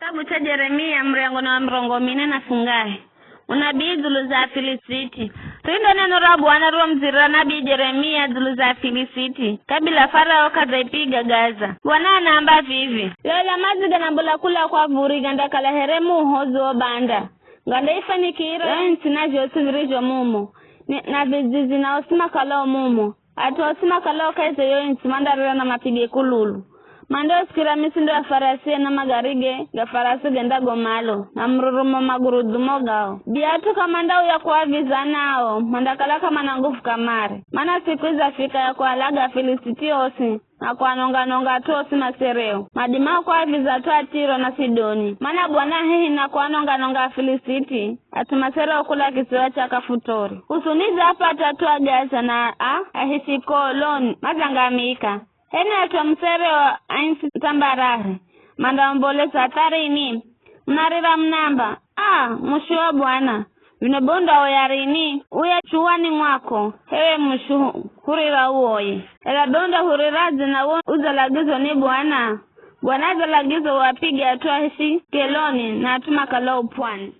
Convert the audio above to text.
Kitabu cha Yeremia mrengo na mrongo 4 na fungahe. Unabii dhulu za Filisiti. Tuindo neno la Bwana roho mzira nabii Yeremia dhulu za Filisiti. Kabila Farao kadaipiga Gaza. Bwana anaamba vivi. Yola maziga na mbula kula kwa vuri ganda kala heremu hozo banda. Ganda ifanikiro nchi na josivirijo mumo. Na vizizi na osima kalao mumo. Atu osima kalao kaise yo nchi mandarira na mapige kululu. Mando sikira misindo ya farasi na magarige ya farasi genda gomalo na mrurumo magurudumo gao. Biatu kamandao ya kuaviza nao mandakala kama na nguvu kamare. Mana siku iza fika ya kualaga Filisiti osi na kuanonga tosi masereo. Madimao kuaviza toa Tiro na Sidoni. Mana Bwana hihi na kuanonga Filisiti atumasereo kula kisiwa cha Kafutori. Usuniza hapa tatua Gaza na ahishikoloni mazangamika. Hena atu msere wa ainsi tambarare. Mandambole satari ini. Mnarira mnamba. Mushuwa Bwana. Vinobonda oyarini. Uya chuwani mwako. Hewe mushu. Hurira uoye. Ela bonda hurirazi na uzalagizo ni Bwana. Bwana zalagizo wapige atua hisi keloni na atuma kalau pwani.